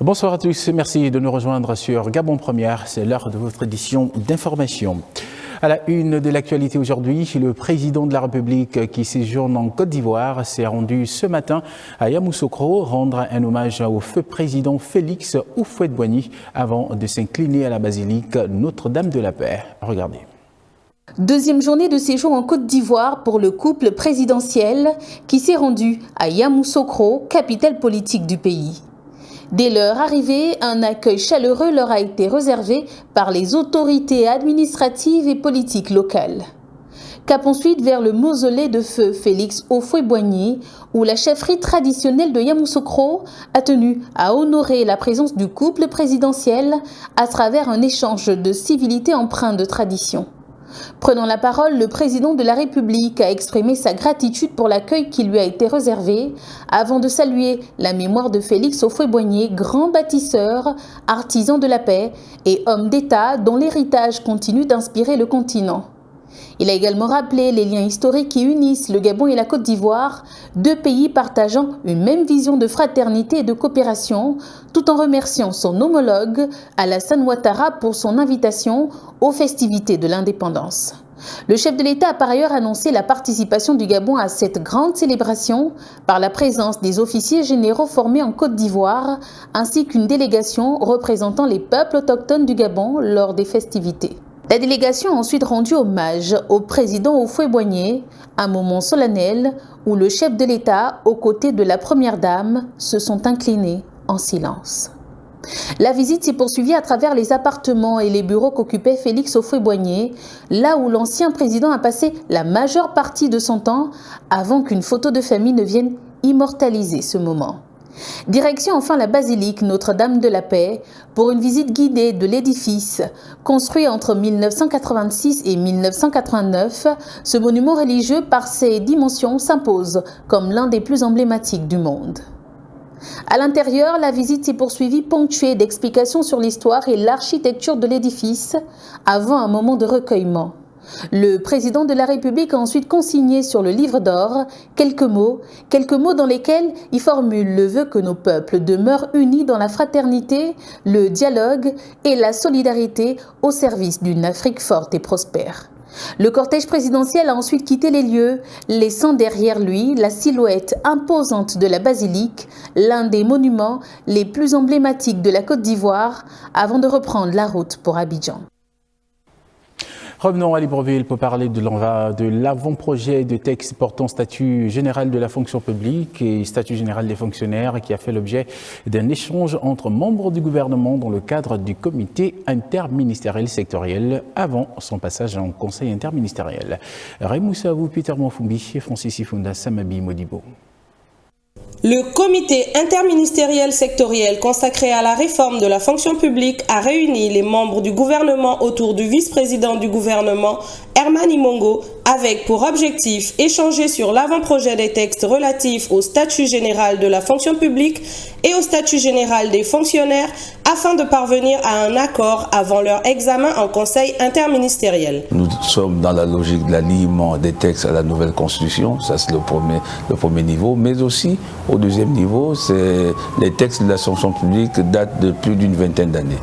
Bonsoir à tous, merci de nous rejoindre sur Gabon Première, c'est l'heure de votre édition d'information. À la une de l'actualité aujourd'hui, le président de la République qui séjourne en Côte d'Ivoire s'est rendu ce matin à Yamoussoukro rendre un hommage au feu président Félix Houphouët-Boigny avant de s'incliner à la basilique Notre-Dame de la Paix. Regardez. Deuxième journée de séjour en Côte d'Ivoire pour le couple présidentiel qui s'est rendu à Yamoussoukro, capitale politique du pays. Dès leur arrivée, un accueil chaleureux leur a été réservé par les autorités administratives et politiques locales. Cap ensuite vers le mausolée de feu Félix Houphouët-Boigny, où la chefferie traditionnelle de Yamoussoukro a tenu à honorer la présence du couple présidentiel à travers un échange de civilité empreint de tradition. Prenant la parole, le président de la République a exprimé sa gratitude pour l'accueil qui lui a été réservé avant de saluer la mémoire de Félix Houphouët-Boigny, grand bâtisseur, artisan de la paix et homme d'État dont l'héritage continue d'inspirer le continent. Il a également rappelé les liens historiques qui unissent le Gabon et la Côte d'Ivoire, deux pays partageant une même vision de fraternité et de coopération, tout en remerciant son homologue, Alassane Ouattara, pour son invitation aux festivités de l'indépendance. Le chef de l'État a par ailleurs annoncé la participation du Gabon à cette grande célébration par la présence des officiers généraux formés en Côte d'Ivoire, ainsi qu'une délégation représentant les peuples autochtones du Gabon lors des festivités. La délégation a ensuite rendu hommage au président Houphouët-Boigny, un moment solennel où le chef de l'État, aux côtés de la première dame, se sont inclinés en silence. La visite s'est poursuivie à travers les appartements et les bureaux qu'occupait Félix Houphouët-Boigny, là où l'ancien président a passé la majeure partie de son temps avant qu'une photo de famille ne vienne immortaliser ce moment. Direction enfin la basilique Notre-Dame de la Paix pour une visite guidée de l'édifice. Construit entre 1986 et 1989, ce monument religieux par ses dimensions s'impose comme l'un des plus emblématiques du monde. À l'intérieur, la visite s'est poursuivie ponctuée d'explications sur l'histoire et l'architecture de l'édifice avant un moment de recueillement. Le président de la République a ensuite consigné sur le livre d'or quelques mots dans lesquels il formule le vœu que nos peuples demeurent unis dans la fraternité, le dialogue et la solidarité au service d'une Afrique forte et prospère. Le cortège présidentiel a ensuite quitté les lieux, laissant derrière lui la silhouette imposante de la basilique, l'un des monuments les plus emblématiques de la Côte d'Ivoire, avant de reprendre la route pour Abidjan. Revenons à Libreville pour parler de l'avant-projet de texte portant statut général de la fonction publique et statut général des fonctionnaires qui a fait l'objet d'un échange entre membres du gouvernement dans le cadre du comité interministériel sectoriel avant son passage en conseil interministériel. Raymond Savou, Peter Monfumbi, Francis Ifunda, Samabi Modibo. Le comité interministériel sectoriel consacré à la réforme de la fonction publique a réuni les membres du gouvernement autour du vice-président du gouvernement, Herman Imongo, avec pour objectif échanger sur l'avant-projet des textes relatifs au statut général de la fonction publique et au statut général des fonctionnaires afin de parvenir à un accord avant leur examen en conseil interministériel. Nous sommes dans la logique de l'alignement des textes à la nouvelle constitution, ça c'est le premier niveau, mais aussi au deuxième niveau, c'est les textes de la fonction publique datent de plus d'une vingtaine d'années.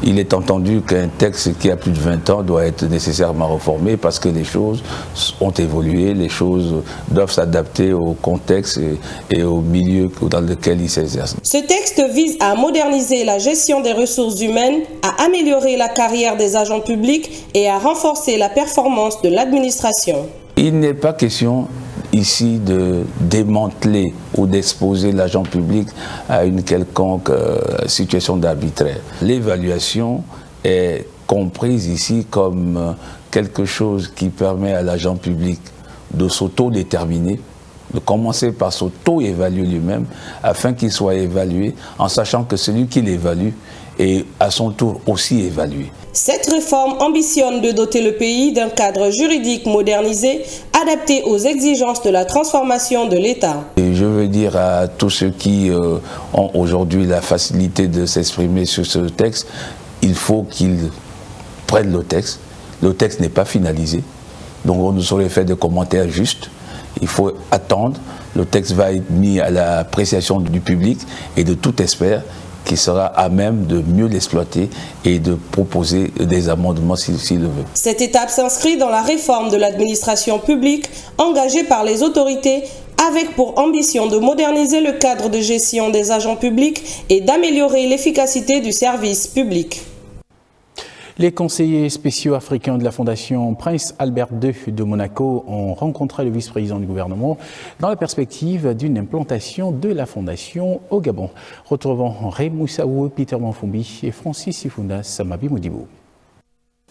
Il est entendu qu'un texte qui a plus de 20 ans doit être nécessairement reformé parce que les choses ont évolué, les choses doivent s'adapter au contexte et au milieu dans lequel il s'exerce. Ce texte vise à moderniser la gestion des ressources humaines, à améliorer la carrière des agents publics et à renforcer la performance de l'administration. Il n'est pas question ici de démanteler ou d'exposer l'agent public à une quelconque situation d'arbitraire. L'évaluation est comprise ici comme quelque chose qui permet à l'agent public de s'auto-déterminer, de commencer par s'auto-évaluer lui-même afin qu'il soit évalué en sachant que celui qui l'évalue est à son tour aussi évalué. Cette réforme ambitionne de doter le pays d'un cadre juridique modernisé, adapté aux exigences de la transformation de l'État. Et je veux dire à tous ceux qui ont aujourd'hui la facilité de s'exprimer sur ce texte, il faut qu'ils prennent le texte. Le texte n'est pas finalisé, donc on ne saurait faire de commentaires justes. Il faut attendre. Le texte va être mis à l'appréciation du public et de tout expert. qui sera à même de mieux l'exploiter et de proposer des amendements s'il le veut. Cette étape s'inscrit dans la réforme de l'administration publique engagée par les autorités avec pour ambition de moderniser le cadre de gestion des agents publics et d'améliorer l'efficacité du service public. Les conseillers spéciaux africains de la Fondation Prince Albert II de Monaco ont rencontré le vice-président du gouvernement dans la perspective d'une implantation de la Fondation au Gabon. Retrouvons Raymond Saou, Peter Manfumbi et Francis Sifunda Samabi Moudibou.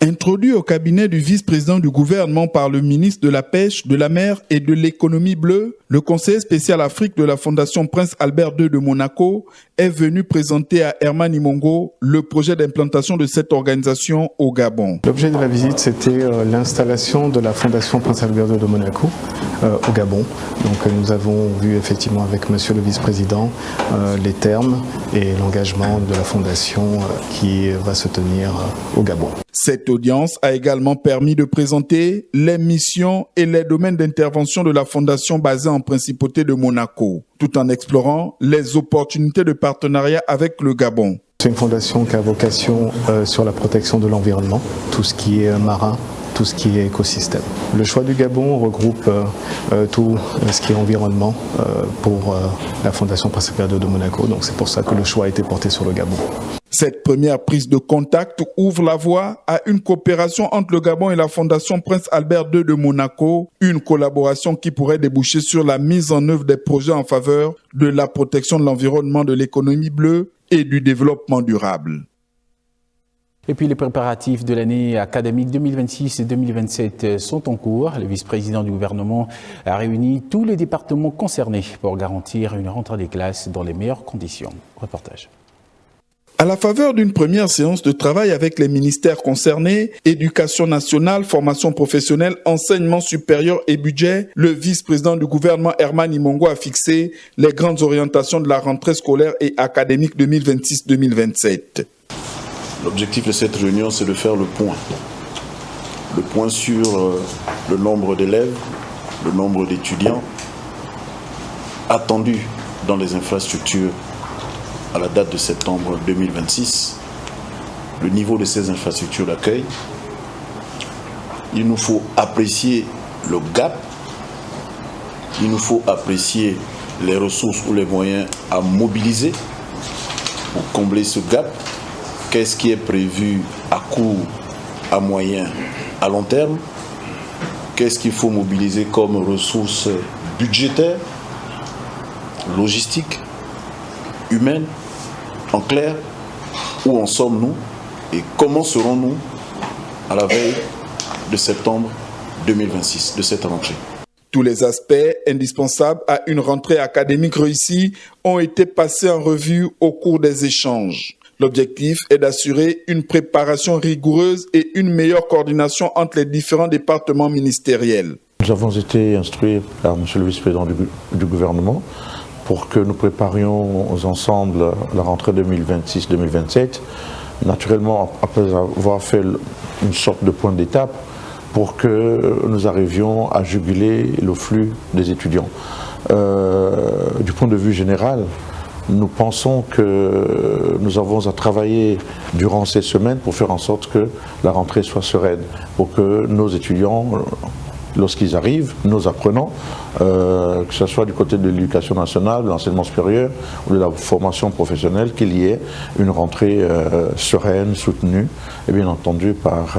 Introduit au cabinet du vice-président du gouvernement par le ministre de la Pêche, de la Mer et de l'Économie bleue, le conseiller spécial Afrique de la Fondation Prince Albert II de Monaco est venu présenter à Herman Imongo le projet d'implantation de cette organisation au Gabon. L'objet de la visite, c'était l'installation de la Fondation Prince Albert II de Monaco au Gabon. Donc nous avons vu effectivement avec monsieur le vice-président les termes et l'engagement de la Fondation qui va se tenir au Gabon. Cette audience a également permis de présenter les missions et les domaines d'intervention de la Fondation basée en Principauté de Monaco, tout en explorant les opportunités de partenariat avec le Gabon. C'est une fondation qui a vocation sur la protection de l'environnement, tout ce qui est marin, tout ce qui est écosystème. Le choix du Gabon regroupe tout ce qui est environnement pour la Fondation Prince Albert II de Monaco, donc c'est pour ça que le choix a été porté sur le Gabon. Cette première prise de contact ouvre la voie à une coopération entre le Gabon et la Fondation Prince Albert II de Monaco, une collaboration qui pourrait déboucher sur la mise en œuvre des projets en faveur de la protection de l'environnement, de l'économie bleue et du développement durable. Et puis les préparatifs de l'année académique 2026 et 2027 sont en cours. Le vice-président du gouvernement a réuni tous les départements concernés pour garantir une rentrée des classes dans les meilleures conditions. Reportage. À la faveur d'une première séance de travail avec les ministères concernés, Éducation nationale, formation professionnelle, enseignement supérieur et budget, le vice-président du gouvernement Herman Imongo a fixé les grandes orientations de la rentrée scolaire et académique 2026-2027. L'objectif de cette réunion, c'est de faire le point. Le point sur le nombre d'élèves, le nombre d'étudiants attendus dans les infrastructures à la date de septembre 2026, le niveau de ces infrastructures d'accueil. Il nous faut apprécier le gap, il nous faut apprécier les ressources ou les moyens à mobiliser pour combler ce gap. Qu'est-ce qui est prévu à court, à moyen, à long terme? Qu'est-ce qu'il faut mobiliser comme ressources budgétaires, logistiques, humaines? En clair, où en sommes-nous et comment serons-nous à la veille de septembre 2026, de cette rentrée? Tous les aspects indispensables à une rentrée académique réussie ont été passés en revue au cours des échanges. L'objectif est d'assurer une préparation rigoureuse et une meilleure coordination entre les différents départements ministériels. Nous avons été instruits par M. le vice-président du gouvernement pour que nous préparions ensemble la rentrée 2026-2027, naturellement après avoir fait une sorte de point d'étape pour que nous arrivions à juguler le flux des étudiants. Du point de vue général, nous pensons que nous avons à travailler durant ces semaines pour faire en sorte que la rentrée soit sereine, pour que nos étudiants, lorsqu'ils arrivent, nos apprenants, que ce soit du côté de l'éducation nationale, de l'enseignement supérieur ou de la formation professionnelle, qu'il y ait une rentrée sereine, soutenue et bien entendu par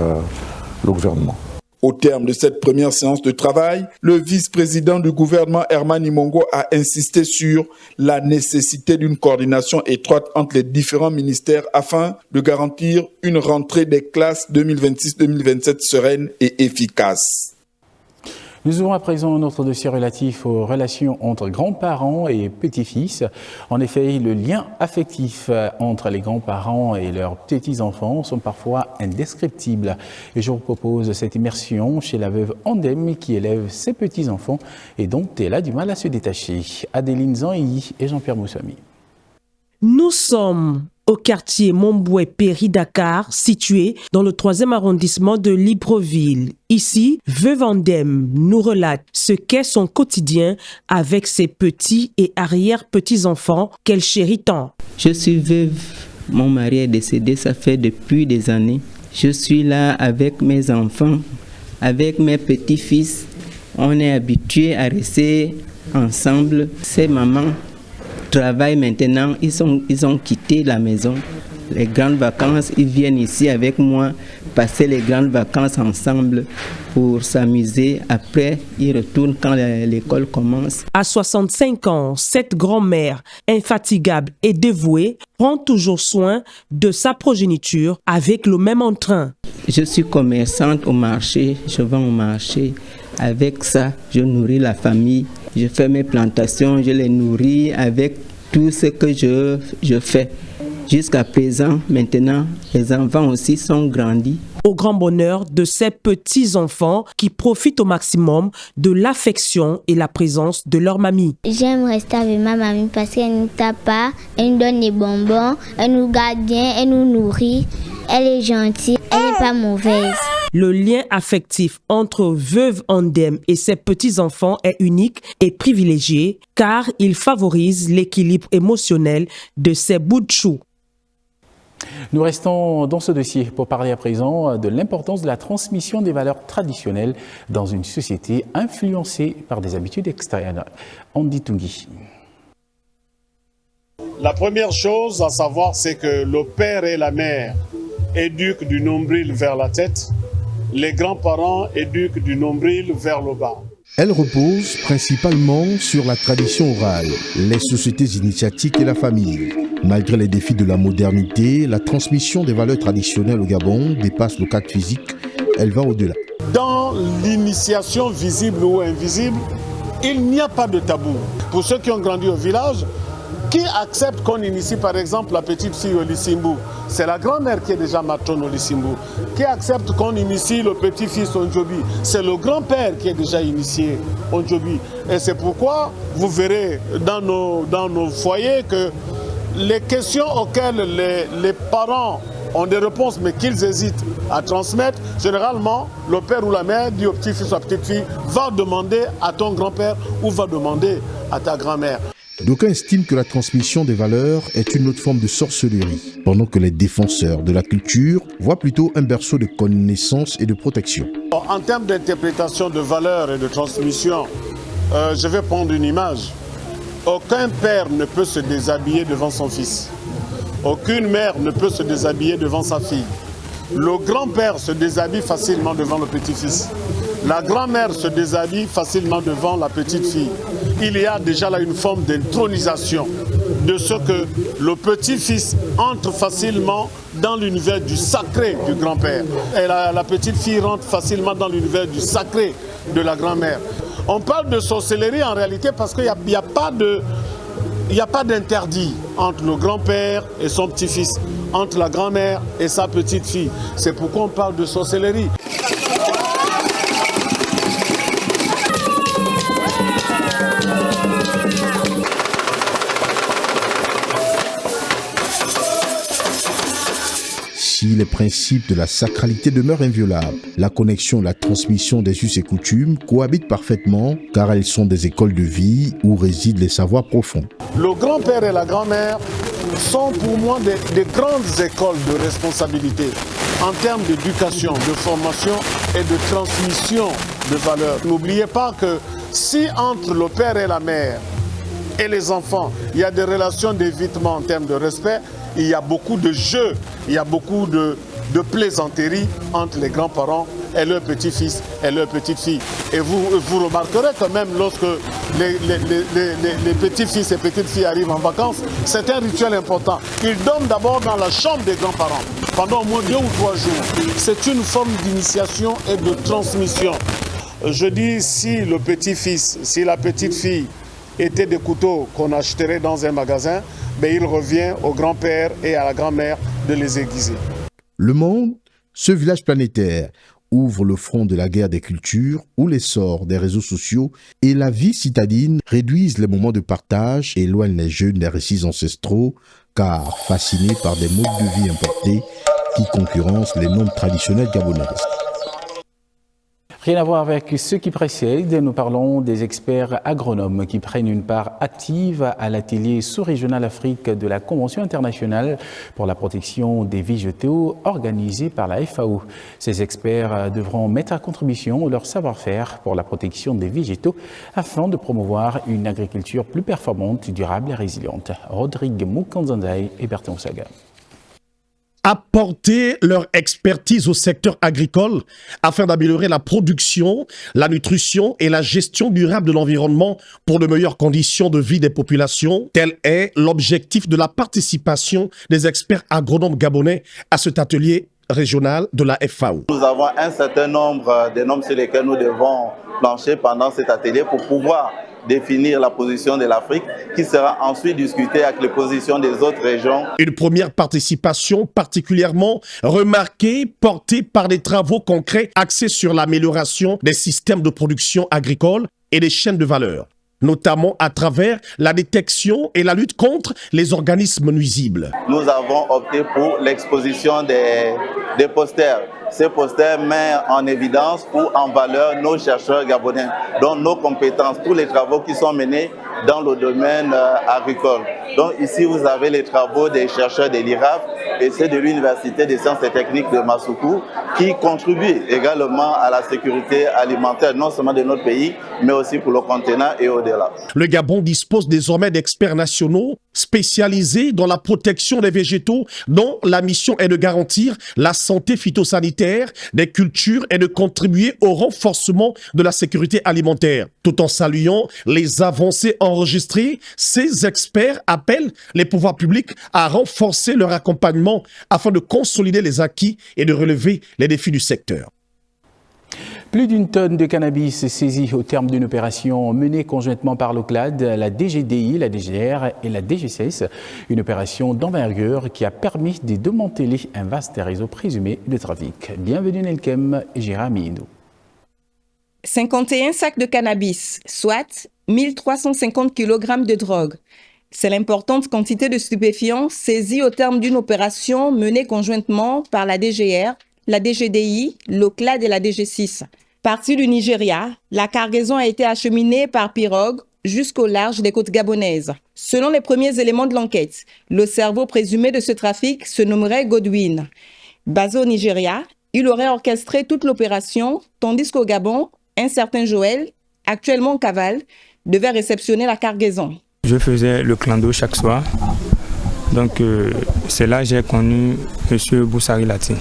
le gouvernement. Au terme de cette première séance de travail, le vice-président du gouvernement Herman Imongo a insisté sur la nécessité d'une coordination étroite entre les différents ministères afin de garantir une rentrée des classes 2026-2027 sereine et efficace. Nous ouvrons à présent notre dossier relatif aux relations entre grands-parents et petits-fils. En effet, le lien affectif entre les grands-parents et leurs petits-enfants sont parfois indescriptibles. Et je vous propose cette immersion chez la veuve Andem qui élève ses petits-enfants et dont elle a du mal à se détacher. Adéline Zanhi et Jean-Pierre Moussami. Nous sommes au quartier Montbouet-Péry-Dakar, situé dans le 3e arrondissement de Libreville. Ici, veuve Andem nous relate ce qu'est son quotidien avec ses petits et arrière-petits-enfants qu'elle chérit tant. Je suis veuve, mon mari est décédé, ça fait depuis des années. Je suis là avec mes enfants, avec mes petits-fils. On est habitués à rester ensemble. Ces mamans travaillent maintenant, ils ont quitté la maison. Les grandes vacances, ils viennent ici avec moi, passer les grandes vacances ensemble pour s'amuser. Après, ils retournent quand l'école commence. À 65 ans, cette grand-mère infatigable et dévouée prend toujours soin de sa progéniture avec le même entrain. Je suis commerçante au marché, je vends au marché. Avec ça, je nourris la famille. Je fais mes plantations, je les nourris avec tout ce que je fais. Jusqu'à présent, maintenant, les enfants aussi sont grandis. Au grand bonheur de ces petits-enfants qui profitent au maximum de l'affection et la présence de leur mamie. J'aime rester avec ma mamie parce qu'elle ne nous tape pas, elle nous donne des bonbons, elle nous garde bien, elle nous nourrit, elle est gentille, elle n'est pas mauvaise. Le lien affectif entre veuve Ondem et ses petits-enfants est unique et privilégié car il favorise l'équilibre émotionnel de ces bouts de chou. Nous restons dans ce dossier pour parler à présent de l'importance de la transmission des valeurs traditionnelles dans une société influencée par des habitudes extérieures. Andy Tungi. La première chose à savoir, c'est que le père et la mère éduquent du nombril vers la tête, les grands-parents éduquent du nombril vers le bas. Elle repose principalement sur la tradition orale, les sociétés initiatiques et la famille. Malgré les défis de la modernité, la transmission des valeurs traditionnelles au Gabon dépasse le cadre physique, elle va au-delà. Dans l'initiation visible ou invisible, il n'y a pas de tabou. Pour ceux qui ont grandi au village, qui accepte qu'on initie par exemple la petite fille au Lissimbu? C'est la grand-mère qui est déjà matrone au Lissimbu. Qui accepte qu'on initie le petit-fils au Ndjobi? C'est le grand-père qui est déjà initié au Ndjobi. Et c'est pourquoi vous verrez dans nos foyers que les questions auxquelles les parents ont des réponses mais qu'ils hésitent à transmettre, généralement le père ou la mère dit au petit-fils ou à la petite-fille, va demander à ton grand-père ou va demander à ta grand-mère. D'aucuns estiment que la transmission des valeurs est une autre forme de sorcellerie, pendant que les défenseurs de la culture voient plutôt un berceau de connaissance et de protection. En termes d'interprétation de valeurs et de transmission, je vais prendre une image. Aucun père ne peut se déshabiller devant son fils. Aucune mère ne peut se déshabiller devant sa fille. Le grand-père se déshabille facilement devant le petit-fils. La grand-mère se déshabille facilement devant la petite-fille. Il y a déjà là une forme d'intronisation de ce que le petit-fils entre facilement dans l'univers du sacré du grand-père. Et la petite-fille rentre facilement dans l'univers du sacré de la grand-mère. On parle de sorcellerie en réalité parce qu'il n'y a pas d'interdit entre le grand-père et son petit-fils, entre la grand-mère et sa petite-fille. C'est pourquoi on parle de sorcellerie. Si les principes de la sacralité demeurent inviolables, la connexion et la transmission des us et coutumes cohabitent parfaitement car elles sont des écoles de vie où résident les savoirs profonds. Le grand-père et la grand-mère sont pour moi des grandes écoles de responsabilité en termes d'éducation, de formation et de transmission de valeurs. N'oubliez pas que si entre le père et la mère et les enfants, il y a des relations d'évitement en termes de respect, il y a beaucoup de jeux, il y a beaucoup de plaisanteries entre les grands-parents et leurs petits-fils et leurs petites-filles. Et vous remarquerez que même lorsque les petits-fils et petites-filles arrivent en vacances, c'est un rituel important. Ils dorment d'abord dans la chambre des grands-parents pendant au moins 2 ou 3 jours. C'est une forme d'initiation et de transmission. Je dis, si le petit-fils, si la petite-fille étaient des couteaux qu'on achèterait dans un magasin, mais il revient au grand-père et à la grand-mère de les aiguiser. Le monde, ce village planétaire, ouvre le front de la guerre des cultures où l'essor des réseaux sociaux et la vie citadine réduisent les moments de partage et éloignent les jeunes des récits ancestraux car fascinés par des modes de vie importés qui concurrencent les normes traditionnelles gabonaises. Rien à voir avec ce qui précède, nous parlons des experts agronomes qui prennent une part active à l'atelier sous-régional Afrique de la Convention internationale pour la protection des végétaux organisé par la FAO. Ces experts devront mettre à contribution leur savoir-faire pour la protection des végétaux afin de promouvoir une agriculture plus performante, durable et résiliente. Rodrigue Mukanzandaï et Bertrand Saga. Apporter leur expertise au secteur agricole afin d'améliorer la production, la nutrition et la gestion durable de l'environnement pour de meilleures conditions de vie des populations. Tel est l'objectif de la participation des experts agronomes gabonais à cet atelier régional de la FAO. Nous avons un certain nombre de normes sur lesquelles nous devons plancher pendant cet atelier pour pouvoir définir la position de l'Afrique qui sera ensuite discutée avec les positions des autres régions. Une première participation particulièrement remarquée, portée par des travaux concrets axés sur l'amélioration des systèmes de production agricole et des chaînes de valeur, notamment à travers la détection et la lutte contre les organismes nuisibles. Nous avons opté pour l'exposition des posters. Ces posters mettent en évidence ou en valeur nos chercheurs gabonais, dont nos compétences, tous les travaux qui sont menés dans le domaine agricole. Donc ici, vous avez les travaux des chercheurs de l'IRAF et ceux de l'Université des sciences et techniques de Massoukou qui contribuent également à la sécurité alimentaire, non seulement de notre pays, mais aussi pour le continent et au-delà. Le Gabon dispose désormais d'experts nationaux spécialisés dans la protection des végétaux dont la mission est de garantir la santé phytosanitaire des cultures et de contribuer au renforcement de la sécurité alimentaire. Tout en saluant les avancées enregistrées, ces experts appellent les pouvoirs publics à renforcer leur accompagnement afin de consolider les acquis et de relever les défis du secteur. Plus d'une tonne de cannabis saisie au terme d'une opération menée conjointement par l'OCLAD, la DGDI, la DGR et la DGCS. Une opération d'envergure qui a permis de démanteler un vaste réseau présumé de trafic. Bienvenue Nelkem et Jérémy Indou. 51 sacs de cannabis, soit 1350 kg de drogue. C'est l'importante quantité de stupéfiants saisis au terme d'une opération menée conjointement par la DGR, la DGDI, l'OCLAD et la DG6. Partie du Nigeria, la cargaison a été acheminée par pirogue jusqu'au large des côtes gabonaises. Selon les premiers éléments de l'enquête, le cerveau présumé de ce trafic se nommerait Godwin. Basé au Nigeria, il aurait orchestré toute l'opération, tandis qu'au Gabon, un certain Joël, actuellement en cavale, devait réceptionner la cargaison. Je faisais le clando chaque soir. Donc c'est là que j'ai connu M. Boussari Lati.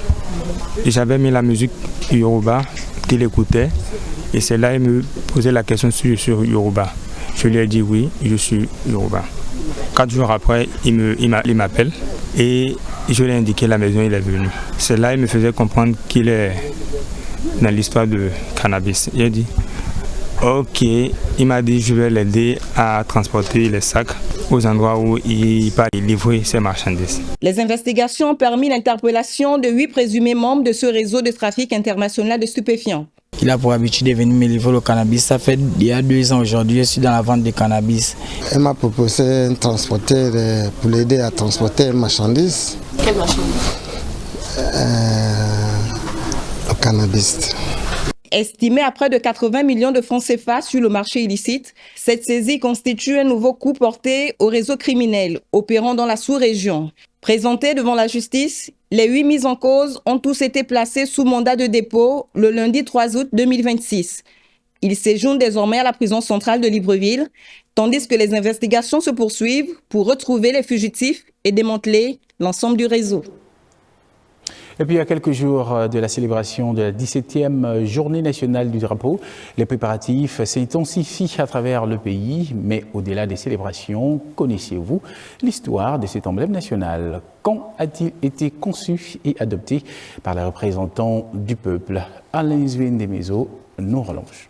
J'avais mis la musique Yoruba qu'il écoutait et c'est là qu'il me posait la question sur Yoruba. Je lui ai dit oui, je suis Yoruba. 4 jours après, il m'appelle et je lui ai indiqué la maison, il est venu. C'est là qu'il me faisait comprendre qu'il est dans l'histoire de cannabis. Il a dit ok, il m'a dit je vais l'aider à transporter les sacs aux endroits où il va livrer ses marchandises. Les investigations ont permis l'interpellation de 8 présumés membres de ce réseau de trafic international de stupéfiants. Il a pour habitude de venir me livrer le cannabis. Ça fait il y a 2 ans aujourd'hui, je suis dans la vente de cannabis. Elle m'a proposé un transporteur pour l'aider à transporter une marchandise. Quelle marchandise? Le cannabis. Estimé à près de 80 millions de francs CFA sur le marché illicite, cette saisie constitue un nouveau coup porté au réseau criminel opérant dans la sous-région. Présentés devant la justice, les 8 mises en cause ont tous été placés sous mandat de dépôt le lundi 3 août 2026. Ils séjournent désormais à la prison centrale de Libreville, tandis que les investigations se poursuivent pour retrouver les fugitifs et démanteler l'ensemble du réseau. Et puis, à quelques jours de la célébration de la 17e journée nationale du drapeau, les préparatifs s'intensifient à travers le pays. Mais au-delà des célébrations, connaissez-vous l'histoire de cet emblème national? Quand a-t-il été conçu et adopté par les représentants du peuple? Alain Zouin-Demezo nous relance.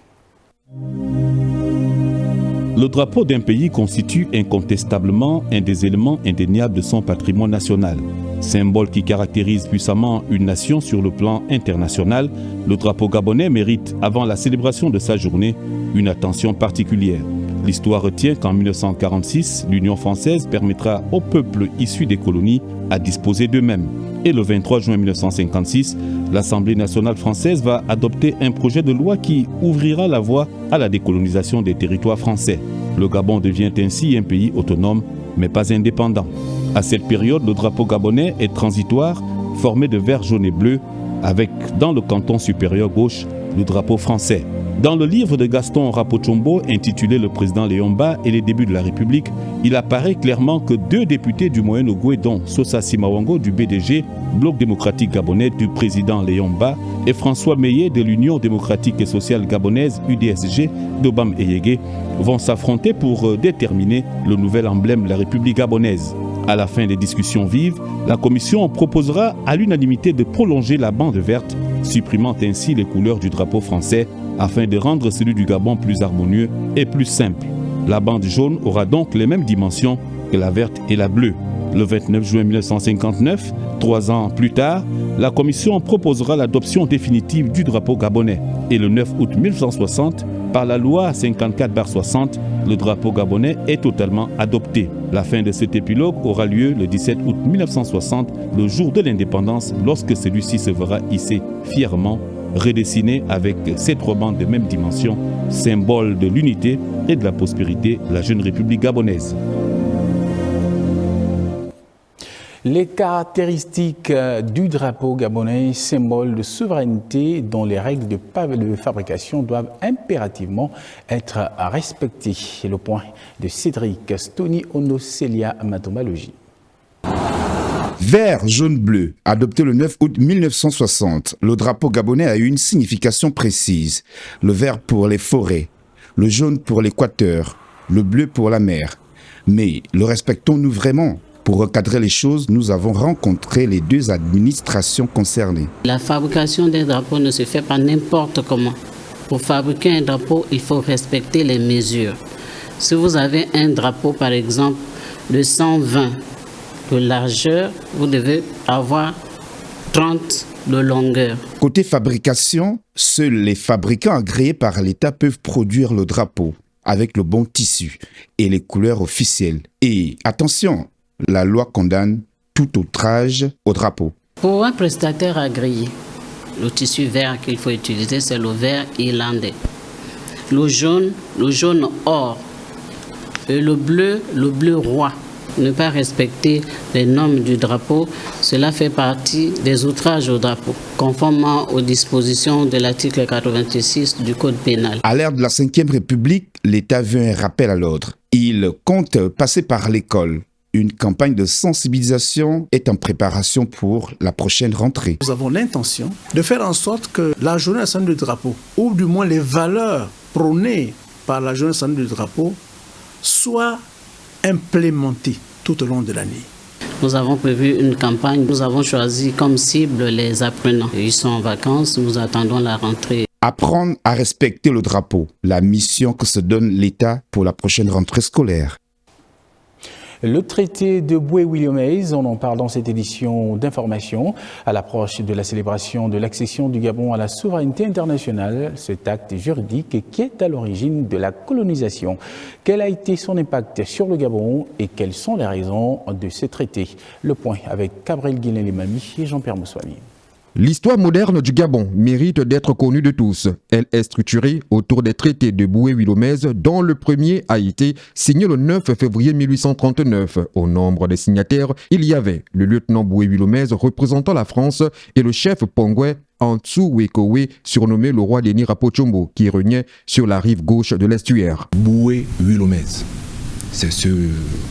Le drapeau d'un pays constitue incontestablement un des éléments indéniables de son patrimoine national. Symbole qui caractérise puissamment une nation sur le plan international, le drapeau gabonais mérite, avant la célébration de sa journée, une attention particulière. L'histoire retient qu'en 1946, l'Union française permettra aux peuples issus des colonies à disposer d'eux-mêmes. Et le 23 juin 1956, l'Assemblée nationale française va adopter un projet de loi qui ouvrira la voie à la décolonisation des territoires français. Le Gabon devient ainsi un pays autonome, mais pas indépendant. À cette période, le drapeau gabonais est transitoire, formé de vert, jaune et bleu, avec, dans le canton supérieur gauche, le drapeau français. Dans le livre de Gaston Rapochombo, intitulé « Le président Léon Mba et les débuts de la République », il apparaît clairement que 2 députés du Moyen-Ogooué, dont Sosa Simawango du BDG, Bloc démocratique gabonais du président Léon Mba, et François Meillet de l'Union démocratique et sociale gabonaise, UDSG, d'Obam Eyege, vont s'affronter pour déterminer le nouvel emblème de la République gabonaise. À la fin des discussions vives, la commission proposera à l'unanimité de prolonger la bande verte, supprimant ainsi les couleurs du drapeau français afin de rendre celui du Gabon plus harmonieux et plus simple. La bande jaune aura donc les mêmes dimensions que la verte et la bleue. Le 29 juin 1959, 3 ans plus tard, la commission proposera l'adoption définitive du drapeau gabonais. Et le 9 août 1960, par la loi 54/60, le drapeau gabonais est totalement adopté. La fin de cet épilogue aura lieu le 17 août 1960, le jour de l'indépendance, lorsque celui-ci se verra hissé fièrement, redessiné avec 7 rubans de même dimension, symbole de l'unité et de la prospérité de la jeune République gabonaise. Les caractéristiques du drapeau gabonais, symbole de souveraineté dont les règles de fabrication doivent impérativement être respectées. C'est le point de Cédric Stoni Onocelia Matomalogie. Vert, jaune, bleu, adopté le 9 août 1960, le drapeau gabonais a eu une signification précise. Le vert pour les forêts, le jaune pour l'équateur, le bleu pour la mer. Mais le respectons-nous vraiment ? Pour recadrer les choses, nous avons rencontré les 2 administrations concernées. La fabrication des drapeaux ne se fait pas n'importe comment. Pour fabriquer un drapeau, il faut respecter les mesures. Si vous avez un drapeau, par exemple, de 120 de largeur, vous devez avoir 30 de longueur. Côté fabrication, seuls les fabricants agréés par l'État peuvent produire le drapeau avec le bon tissu et les couleurs officielles. Et attention, la loi condamne tout outrage au drapeau. Pour un prestataire agréé, le tissu vert qu'il faut utiliser, c'est le vert irlandais. Le jaune or. Et le bleu roi. Ne pas respecter les normes du drapeau, cela fait partie des outrages au drapeau, conformément aux dispositions de l'article 86 du Code pénal. À l'ère de la Ve République, l'État veut un rappel à l'ordre. Il compte passer par l'école. Une campagne de sensibilisation est en préparation pour la prochaine rentrée. Nous avons l'intention de faire en sorte que la journée nationale du drapeau, ou du moins les valeurs prônées par la journée nationale du drapeau, soient implémentées tout au long de l'année. Nous avons prévu une campagne, nous avons choisi comme cible les apprenants. Ils sont en vacances, nous attendons la rentrée. Apprendre à respecter le drapeau, la mission que se donne l'État pour la prochaine rentrée scolaire. Le traité de Boué-Williamaise, on en parle dans cette édition d'information. À l'approche de la célébration de l'accession du Gabon à la souveraineté internationale, cet acte juridique qui est à l'origine de la colonisation. Quel a été son impact sur le Gabon et quelles sont les raisons de ce traité? Le point avec Gabriel Guilain-Limami et Jean-Pierre Moussouani. L'histoire moderne du Gabon mérite d'être connue de tous. Elle est structurée autour des traités de Boué-Williamaise, dont le premier a été signé le 9 février 1839. Au nombre des signataires, il y avait le lieutenant Boué-Williamaise représentant la France et le chef Pongwe Antsu-Wekowe, surnommé le roi Denis Rapochombo, qui régnait sur la rive gauche de l'estuaire. Boué-Williamaise, c'est ce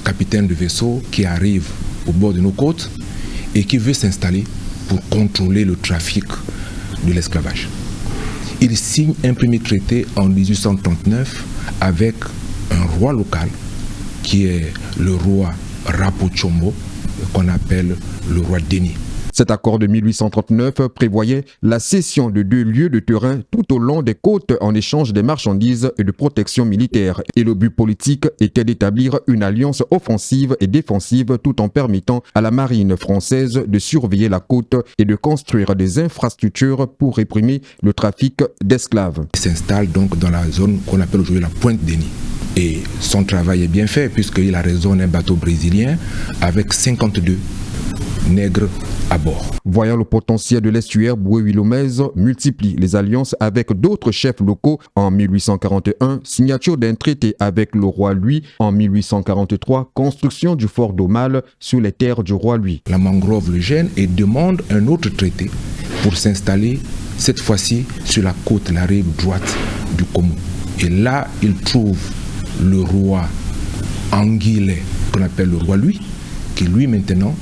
capitaine de vaisseau qui arrive au bord de nos côtes et qui veut s'installer pour contrôler le trafic de l'esclavage. Il signe un premier traité en 1839 avec un roi local qui est le roi Rapochombo, qu'on appelle le roi Denis. Cet accord de 1839 prévoyait la cession de 2 lieues de terrain tout au long des côtes en échange des marchandises et de protection militaire. Et le but politique était d'établir une alliance offensive et défensive tout en permettant à la marine française de surveiller la côte et de construire des infrastructures pour réprimer le trafic d'esclaves. Il s'installe donc dans la zone qu'on appelle aujourd'hui la Pointe Denis. Et son travail est bien fait puisqu'il a raisonné un bateau brésilien avec 52 nègres à bord. Voyant le potentiel de l'estuaire, Boué-Wilomez multiplie les alliances avec d'autres chefs locaux en 1841, signature d'un traité avec le roi Louis en 1843, construction du fort d'Aumale sur les terres du roi Louis. La mangrove le gêne et demande un autre traité pour s'installer cette fois-ci sur la côte, la rive droite du Komo. Et là, il trouve le roi Anguillet, qu'on appelle le roi Louis, qui lui maintenant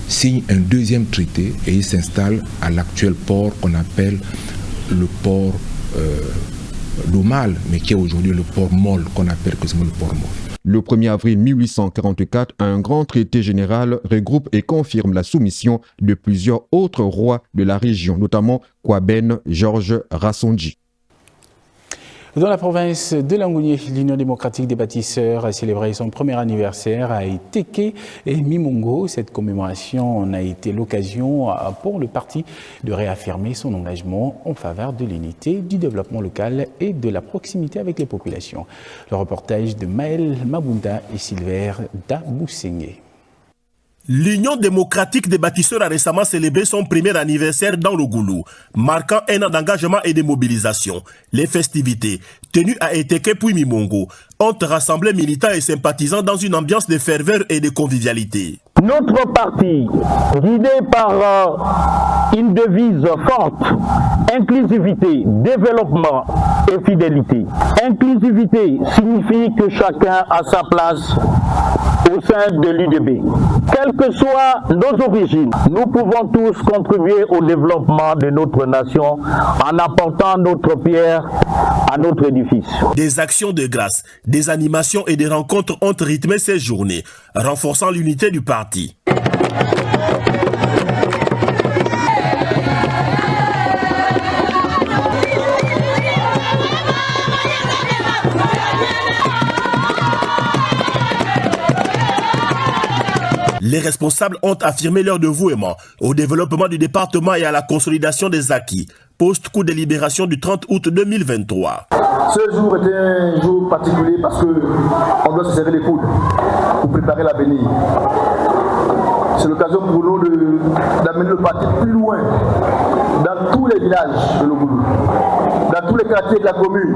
signe un deuxième traité et il s'installe à l'actuel port qu'on appelle le port d'Aumale, mais qui est aujourd'hui le port Molle, qu'on appelle quasiment le port Molle. Le 1er avril 1844, un grand traité général regroupe et confirme la soumission de plusieurs autres rois de la région, notamment Kouaben Georges Rassondi. Dans la province de Langounié, l'Union démocratique des bâtisseurs a célébré son premier anniversaire à Iteke et Mimongo. Cette commémoration a été l'occasion pour le parti de réaffirmer son engagement en faveur de l'unité, du développement local et de la proximité avec les populations. Le reportage de Maël Mabunda et Silver Daboussengé. L'Union démocratique des bâtisseurs a récemment célébré son premier anniversaire dans le Goulou, marquant un an d'engagement et de mobilisation. Les festivités, tenues à Eteke puis Mimongo, ont rassemblé militants et sympathisants dans une ambiance de ferveur et de convivialité. Notre parti, guidé par une devise forte, inclusivité, développement et fidélité. Inclusivité signifie que chacun a sa place au sein de l'UDB. Quelles que soient nos origines, nous pouvons tous contribuer au développement de notre nation en apportant notre pierre à notre édifice. Des actions de grâce, des animations et des rencontres ont rythmé ces journées, renforçant l'unité du parti. Les responsables ont affirmé leur dévouement au développement du département et à la consolidation des acquis, post-coup de libération du 30 août 2023. Ce jour était un jour particulier parce qu'on doit se serrer les coudes pour préparer l'avenir. C'est l'occasion pour nous d'amener le parti plus loin dans tous les villages de l'Ogoulou, dans tous les quartiers de la commune,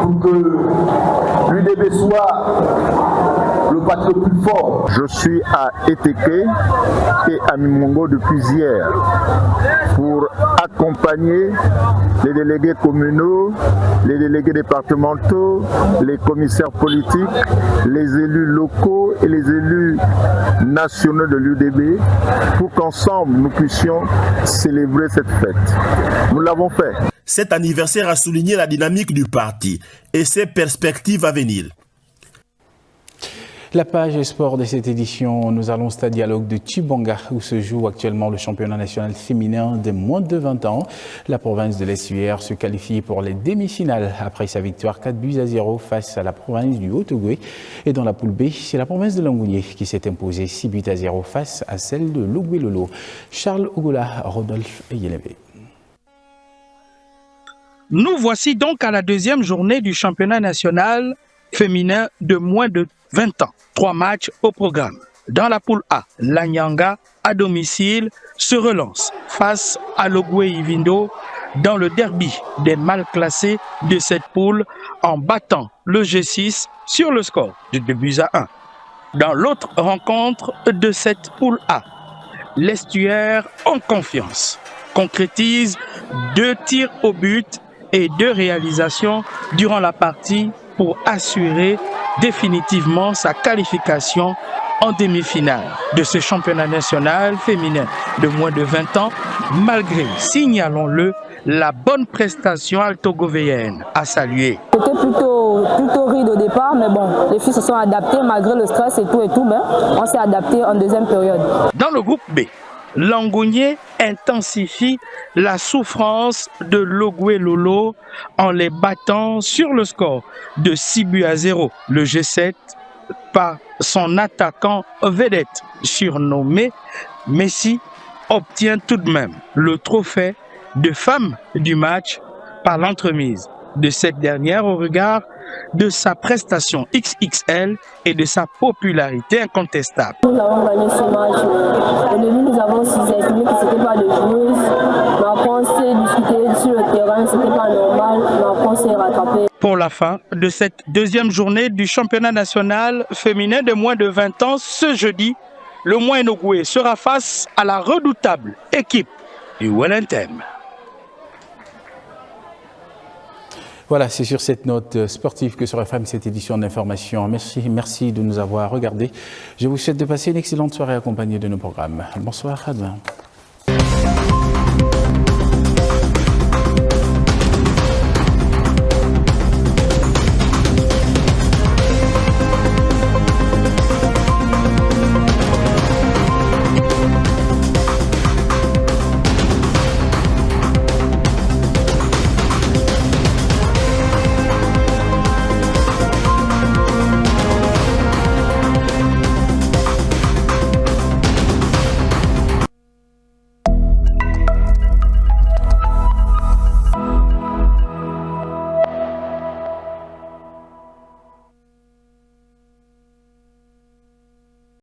pour que l'UDB soit le parti le plus fort. Je suis à Eteke et à Mimongo depuis hier pour accompagner les délégués communaux, les délégués départementaux, les commissaires politiques, les élus locaux et les élus nationaux de l'UDB pour qu'ensemble nous puissions célébrer cette fête. Nous l'avons fait. Cet anniversaire a souligné la dynamique du parti et ses perspectives à venir. La page sport de cette édition, nous allons au stade dialogue de Tchibanga où se joue actuellement le championnat national féminin des moins de 20 ans. La province de l'Essuaire se qualifie pour les demi-finales après sa victoire 4-0 face à la province du Haut-Ogooué. Et dans la poule B, c'est la province de Langounié qui s'est imposée 6-0 face à celle de Logoué-Lolo. Charles Ogola, Rodolphe Yelevé. Nous voici donc à la deuxième journée du championnat national féminin de moins de 20 ans. 3 matchs au programme. Dans la poule A, l'Anyanga, à domicile, se relance face à Logoué-Ivindo dans le derby des mal classés de cette poule en battant le G6 sur le score de 2-1. Dans l'autre rencontre de cette poule A, l'Estuaire en confiance concrétise 2 tirs au but et 2 réalisations durant la partie pour assurer définitivement sa qualification en demi-finale de ce championnat national féminin de moins de 20 ans, malgré, signalons-le, la bonne prestation altogovéenne à saluer. C'était plutôt ride au départ, mais bon, les filles se sont adaptées malgré le stress et tout, on s'est adapté en deuxième période. Dans le groupe B, Langounié intensifie la souffrance de Logoué-Lolo en les battant sur le score de 6-0. Le G7, par son attaquant vedette surnommé Messi, obtient tout de même le trophée de femme du match par l'entremise de cette dernière au regard de sa prestation XXL et de sa popularité incontestable. Nous avons gagné ce match. Au début, nous avons estimé que ce n'était pas de joueuse. Mais après, on s'est discuté sur le terrain, ce n'était pas normal. Mais après, on s'est rattrapé. Pour la fin de cette deuxième journée du championnat national féminin de moins de 20 ans, ce jeudi, le Moyen-Ogoué sera face à la redoutable équipe du Wellington. Voilà, c'est sur cette note sportive que se referme cette édition d'information. Merci de nous avoir regardés. Je vous souhaite de passer une excellente soirée accompagnée de nos programmes. Bonsoir, à demain.